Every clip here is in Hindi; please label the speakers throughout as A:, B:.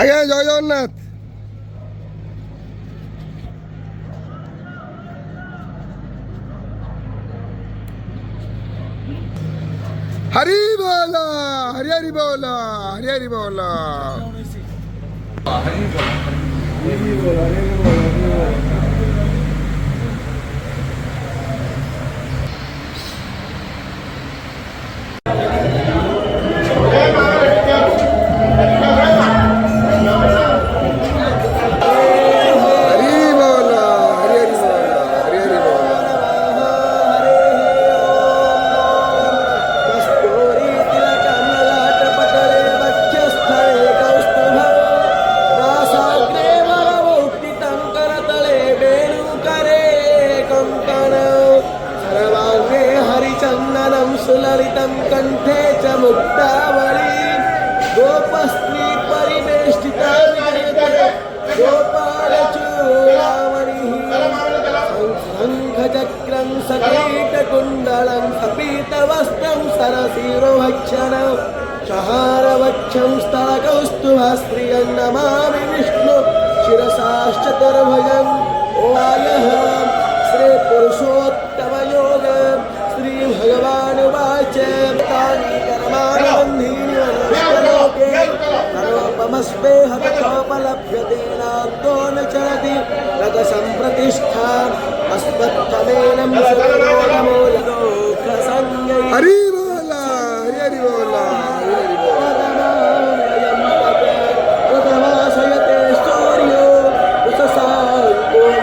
A: আগে জয় জগন্নাথ। हरी बोला, हरी हरी बोला, हरी हरी बोला, हरी बोला, हरी बोला। सुललितं कंठे च मुक्तावली गोपस्त्री परिवेष्टिता गोपालचूडामणिः शङ्खचक्रं सकीटकुण्डलं सपीतवस्त्रं सरसिरोभक्षणं शहारवक्षं स्थलकौस्तुभश्रियं नमामि विष्णु शिरसाश्चतुर्भुजं ओयः श्री पुरुषोत्तमयोग श्री भगवान वाच तानि कर्माणि बन्धीनि मनुष्यलोके सर्वमस्मे हतोपलभ्यते नान्तो न चलति रथसम्प्रतिष्ठा अस्मत्थमेनं सुरोगमो लोकसंज्ञै हरि बोला, हरि बोला, हरि बोला। रथवासयते सूर्यो उषसाङ्कोलपावकः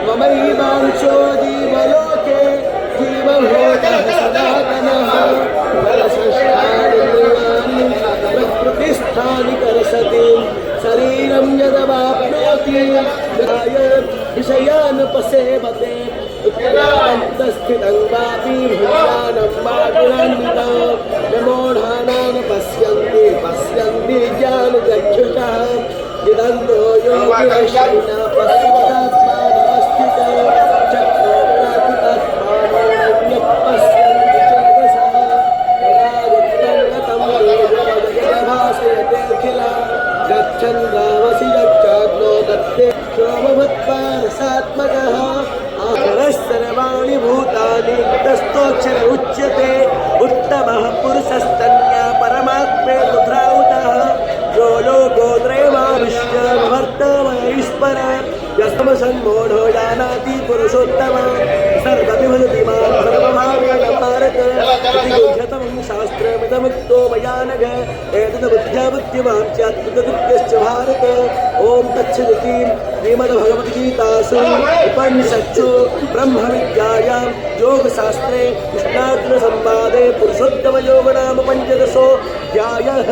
A: ममैवांशो जीवलोके जीवभूतः सनातनः प्रकृतिस्थानि कर्षति शरीरं यदवाप्नोति विषयान् पसेवते उत्तरान्तस्थितं वापि भुवनानं वा गुणान्वितं यमोढानान् पश्यन्ति पश्यन्ति ज्ञानचक्षुषः इदन्तो योगिरश्विना पश्यतात्मानवस्थितः चक्रो प्राकृतात्मानोऽन्यः पश्यन्ति चेतसः यदा युक्तं जगद्भासयतेऽखिला गच्छन् रामसि यच्चाग्नो दत्ते क्षोभभूत्वा रसात्मकः आखरः सर्वाणि भूतानि तस्थोऽक्षर उच्यते उत्तमः पुरुषस्तन्या परमात्मेतुध्राहुतः यो लोकोत्रयमाविश्य वर्तमैश्वर यस्तमसन्मूढो जानाति पुरुषोत्तमः सर्वविभजति मां सर्वभावेन भारत इति गुह्यतमं शास्त्रमिदमुक्तो मया नघ एतद्बुद्ध्या बुद्धिमां स्यात् बुद्धकृत्यश्च भारत ॐ तत्सदिति श्रीमद्भगवद्गीतासु उपनिषत्सु ब्रह्मविद्यायां योगशास्त्रे कृष्णार्जुनसंवादे पुरुषोत्तमयोगनाम 15 अध्यायः।